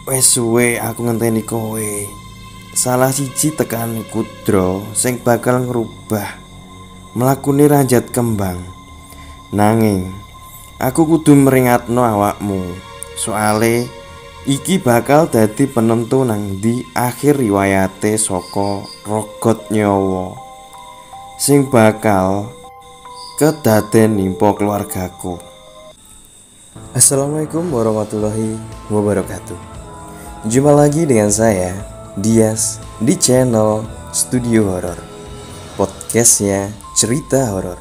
Wes suwe aku ngenteni kowe. Salah siji tekan kudro sing bakal ngerubah mlakune ranjat kembang. Nanging aku kudu meringatno awakmu. Soale iki bakal dadi penentu nang ndi akhir riwayate saka rogot nyawa sing bakal kedaden nimpa keluargaku. Assalamualaikum warahmatullahi wabarakatuh. Jumpa lagi dengan saya Dias di channel Studio Horor, podcastnya cerita horor.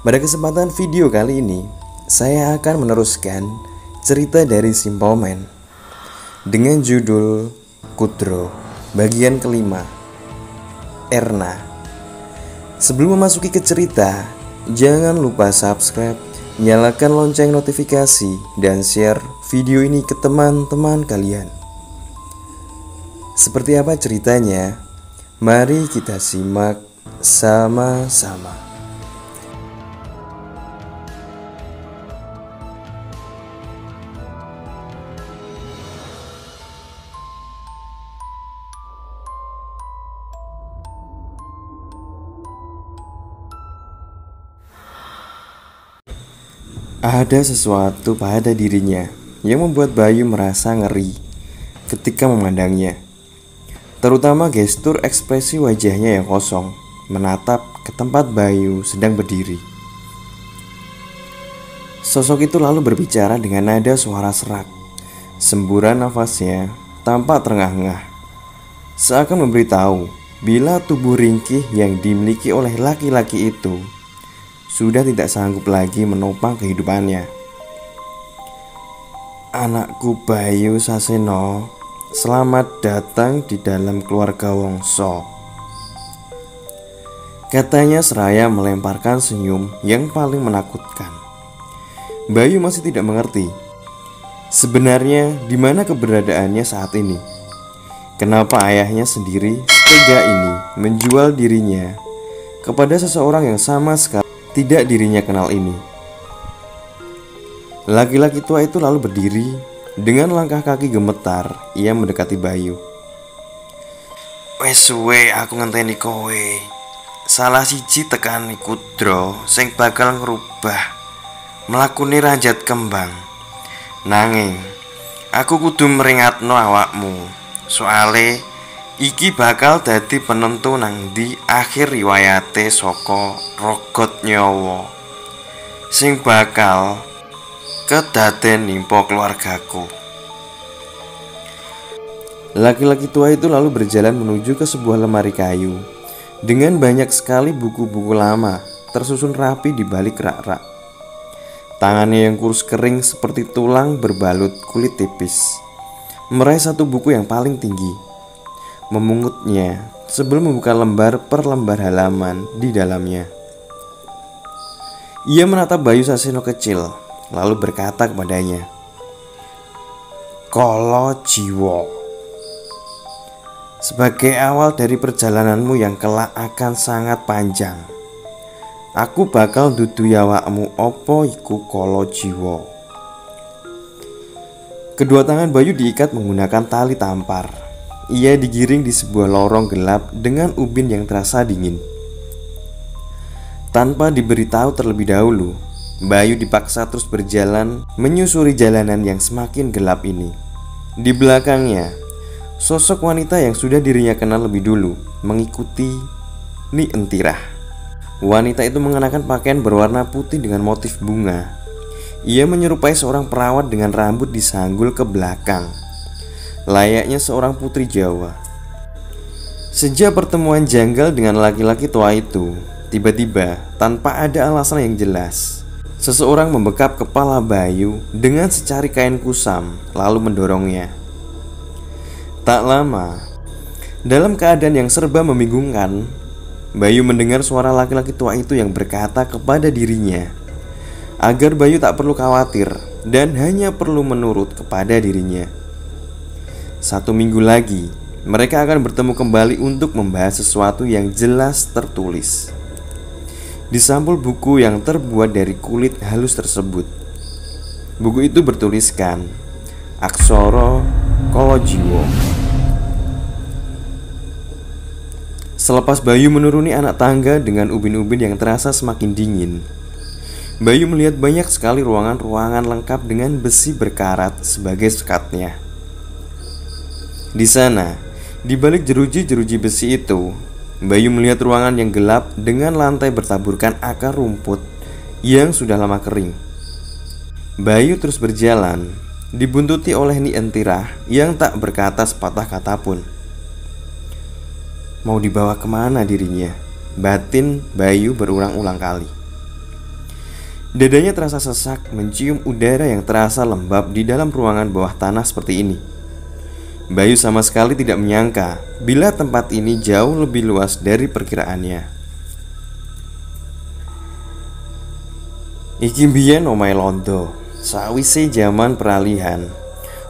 Pada kesempatan video kali ini, saya akan meneruskan cerita dari Simple Man dengan judul Kudro bagian kelima, Erna. Sebelum memasuki ke cerita, jangan lupa subscribe, nyalakan lonceng notifikasi, dan share video ini ke teman-teman kalian. Seperti apa ceritanya? Mari kita simak sama-sama. Ada sesuatu pada dirinya yang membuat Bayu merasa ngeri ketika memandangnya. Terutama gestur ekspresi wajahnya yang kosong menatap ke tempat Bayu sedang berdiri. Sosok itu lalu berbicara dengan nada suara serak. Semburan nafasnya tampak terengah-engah, seakan memberitahu bila tubuh ringkih yang dimiliki oleh laki-laki itu sudah tidak sanggup lagi menopang kehidupannya. Anakku Bayu Saseno, selamat datang di dalam keluarga Wongso, katanya seraya melemparkan senyum yang paling menakutkan. Bayu masih tidak mengerti sebenarnya di mana keberadaannya saat ini. Kenapa ayahnya sendiri setega ini menjual dirinya kepada seseorang yang sama sekali tidak dirinya kenal ini. Laki-laki tua itu lalu berdiri dengan langkah kaki gemetar. Ia mendekati Bayu. Wes suwe aku ngenteni kowe. Salah siji tekan kudro sing bakal ngerubah mlakune ranjat kembang. Nanging aku kudu meringatno awakmu. Soale iki bakal dadi penentu nang ndi akhir riwayate saka rogot nyawa sing bakal kedaden nimpa keluargaku. Laki-laki tua itu lalu berjalan menuju ke sebuah lemari kayu dengan banyak sekali buku-buku lama tersusun rapi di balik rak-rak. Tangannya yang kurus kering seperti tulang berbalut kulit tipis meraih satu buku yang paling tinggi. Memungutnya sebelum membuka lembar per lembar halaman di dalamnya. Ia menatap Bayu Saseno kecil, lalu berkata kepadanya, "Kala Jiwa, sebagai awal dari perjalananmu yang kelak akan sangat panjang, aku bakal dudu awakmu opo iku kala jiwa." Kedua tangan Bayu diikat menggunakan tali tampar. Ia digiring di sebuah lorong gelap dengan ubin yang terasa dingin. Tanpa diberitahu terlebih dahulu, Bayu dipaksa terus berjalan menyusuri jalanan yang semakin gelap ini. Di belakangnya, sosok wanita yang sudah dirinya kenal lebih dulu mengikuti Ni Entirah. Wanita itu mengenakan pakaian berwarna putih dengan motif bunga. Ia menyerupai seorang perawat dengan rambut disanggul ke belakang, layaknya seorang putri Jawa. Sejak pertemuan janggal dengan laki-laki tua itu, tiba-tiba tanpa ada alasan yang jelas, seseorang membekap kepala Bayu dengan secari kain kusam lalu mendorongnya. Tak lama, dalam keadaan yang serba membingungkan, Bayu mendengar suara laki-laki tua itu yang berkata kepada dirinya agar Bayu tak perlu khawatir dan hanya perlu menurut kepada dirinya. 1 minggu lagi, mereka akan bertemu kembali untuk membahas sesuatu yang jelas tertulis di sampul buku yang terbuat dari kulit halus tersebut. Buku itu bertuliskan aksara Kolojiwo. Selepas Bayu menuruni anak tangga dengan ubin-ubin yang terasa semakin dingin, Bayu melihat banyak sekali ruangan-ruangan lengkap dengan besi berkarat sebagai sekatnya. Di sana, di balik jeruji-jeruji besi itu, Bayu melihat ruangan yang gelap dengan lantai bertaburkan akar rumput yang sudah lama kering. Bayu terus berjalan, dibuntuti oleh Ni Entirah yang tak berkata sepatah kata pun. Mau dibawa kemana dirinya? Batin Bayu berulang-ulang kali. Dadanya terasa sesak mencium udara yang terasa lembab di dalam ruangan bawah tanah seperti ini. Bayu sama sekali tidak menyangka bila tempat ini jauh lebih luas dari perkiraannya. Iki biyen omahe Londo, sawise jaman peralihan.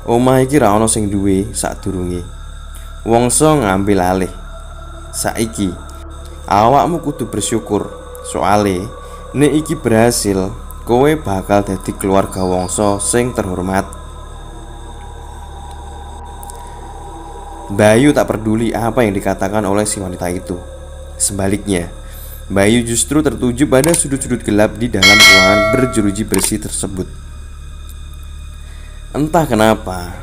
Omah iki ra ono sing duwe sadurunge. Wongso ngambil alih. Saiki awakmu kudu bersyukur, soale nek iki berhasil, kowe bakal dadi keluarga wongso sing terhormat. Bayu tak peduli apa yang dikatakan oleh si wanita itu. Sebaliknya, Bayu justru tertuju pada sudut-sudut gelap di dalam ruangan berjeruji besi tersebut. Entah kenapa,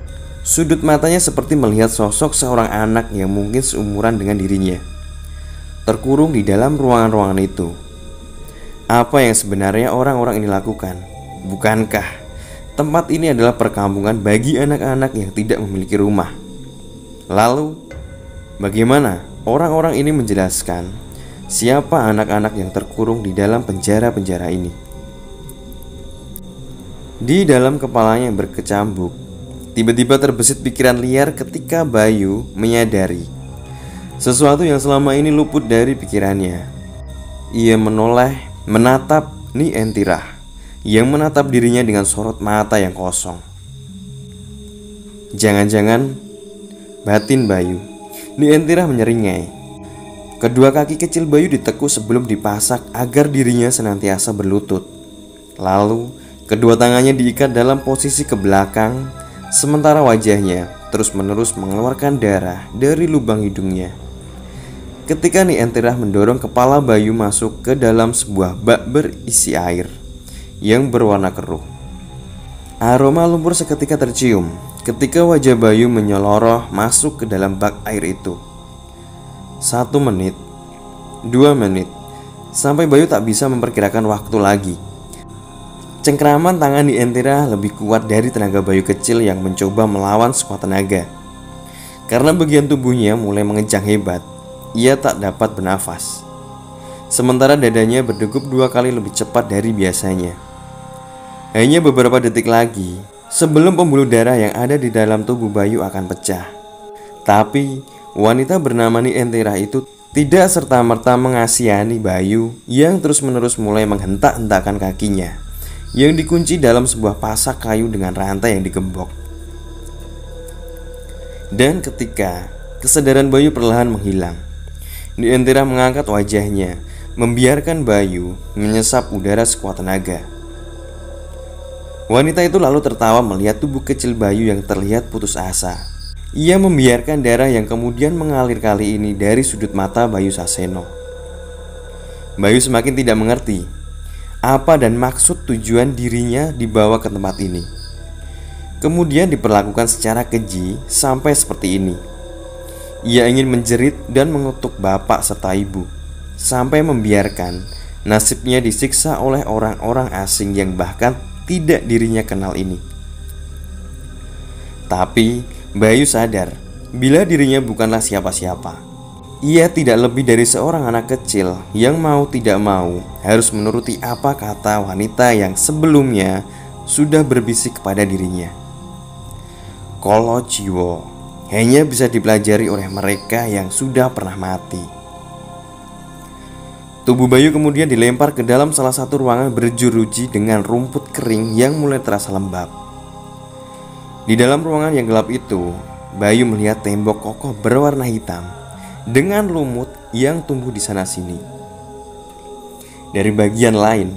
sudut matanya seperti melihat sosok seorang anak yang mungkin seumuran dengan dirinya, terkurung di dalam ruangan-ruangan itu. Apa yang sebenarnya orang-orang ini lakukan? Bukankah tempat ini adalah perkampungan bagi anak-anak yang tidak memiliki rumah? Lalu, bagaimana orang-orang ini menjelaskan siapa anak-anak yang terkurung di dalam penjara-penjara ini? Di dalam kepalanya yang berkecambuk, tiba-tiba terbesit pikiran liar ketika Bayu menyadari sesuatu yang selama ini luput dari pikirannya. Ia menoleh menatap Ni Entirah yang menatap dirinya dengan sorot mata yang kosong. Jangan-jangan batin Bayu. Ni Entirah menyeringai. Kedua kaki kecil Bayu ditekuk sebelum dipasak agar dirinya senantiasa berlutut. Lalu kedua tangannya diikat dalam posisi ke belakang, sementara wajahnya terus-menerus mengeluarkan darah dari lubang hidungnya. Ketika Ni Entirah mendorong kepala Bayu masuk ke dalam sebuah bak berisi air yang berwarna keruh, aroma lumpur seketika tercium ketika wajah Bayu menyeloroh masuk ke dalam bak air itu. 1 menit, 2 menit, sampai Bayu tak bisa memperkirakan waktu lagi. Cengkraman tangan Ni Entirah lebih kuat dari tenaga Bayu kecil yang mencoba melawan sekuat tenaga. Karena bagian tubuhnya mulai mengejang hebat, ia tak dapat bernafas. Sementara dadanya berdegup 2 kali lebih cepat dari biasanya. Hanya beberapa detik lagi sebelum pembuluh darah yang ada di dalam tubuh Bayu akan pecah. Tapi wanita bernama Ni Entirah itu tidak serta-merta mengasihani Bayu yang terus-menerus mulai menghentak-hentakan kakinya yang dikunci dalam sebuah pasak kayu dengan rantai yang digembok. Dan ketika kesadaran Bayu perlahan menghilang, Ni Entirah mengangkat wajahnya, membiarkan Bayu menyesap udara sekuat tenaga. Wanita itu lalu tertawa melihat tubuh kecil Bayu yang terlihat putus asa. Ia membiarkan darah yang kemudian mengalir kali ini dari sudut mata Bayu Saseno. Bayu semakin tidak mengerti apa dan maksud tujuan dirinya dibawa ke tempat ini. Kemudian diperlakukan secara keji sampai seperti ini. Ia ingin menjerit dan mengutuk bapak serta ibu, sampai membiarkan nasibnya disiksa oleh orang-orang asing yang bahkan tidak dirinya kenal ini. Tapi Bayu sadar bila dirinya bukanlah siapa-siapa. Ia tidak lebih dari seorang anak kecil yang mau tidak mau harus menuruti apa kata wanita yang sebelumnya sudah berbisik kepada dirinya. Kolojiwo hanya bisa dipelajari oleh mereka yang sudah pernah mati. Tubuh Bayu kemudian dilempar ke dalam salah satu ruangan berjeruji dengan rumput kering yang mulai terasa lembab. Di dalam ruangan yang gelap itu, Bayu melihat tembok kokoh berwarna hitam dengan lumut yang tumbuh di sana-sini. Dari bagian lain,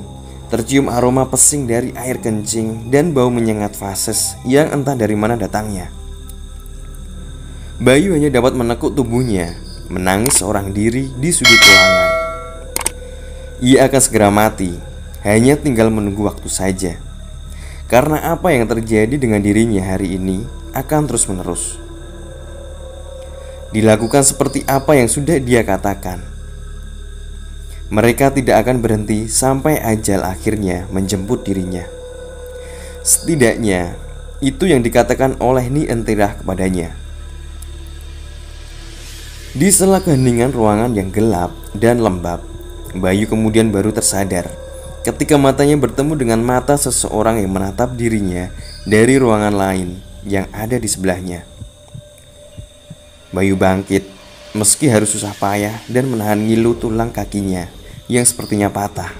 tercium aroma pesing dari air kencing dan bau menyengat fases yang entah dari mana datangnya. Bayu hanya dapat menekuk tubuhnya, menangis seorang diri di sudut ruangan. Ia akan segera mati, hanya tinggal menunggu waktu saja. Karena apa yang terjadi dengan dirinya hari ini akan terus-menerus. Dilakukan seperti apa yang sudah dia katakan. Mereka tidak akan berhenti sampai ajal akhirnya menjemput dirinya. Setidaknya, itu yang dikatakan oleh Nyi Entirah kepadanya. Di sela keheningan ruangan yang gelap dan lembab, Bayu kemudian baru tersadar ketika matanya bertemu dengan mata seseorang yang menatap dirinya dari ruangan lain yang ada di sebelahnya. Bayu bangkit, meski harus susah payah dan menahan ngilu tulang kakinya yang sepertinya patah.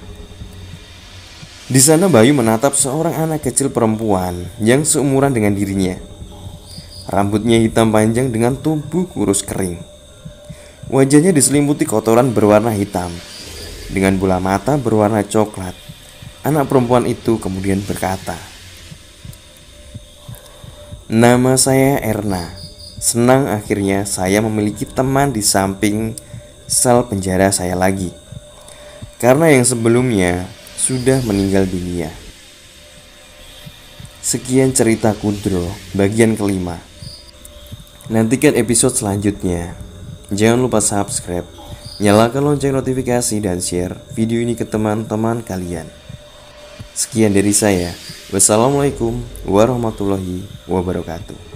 Di sana Bayu menatap seorang anak kecil perempuan yang seumuran dengan dirinya. Rambutnya hitam panjang dengan tubuh kurus kering. Wajahnya diselimuti kotoran berwarna hitam dengan bola mata berwarna coklat. Anak perempuan itu kemudian berkata, "Nama saya Erna. Senang akhirnya saya memiliki teman di samping sel penjara saya lagi. Karena yang sebelumnya sudah meninggal dunia." Sekian cerita Kudro bagian kelima. Nantikan episode selanjutnya. Jangan lupa subscribe, nyalakan lonceng notifikasi, dan share video ini ke teman-teman kalian. Sekian dari saya. Wassalamualaikum warahmatullahi wabarakatuh.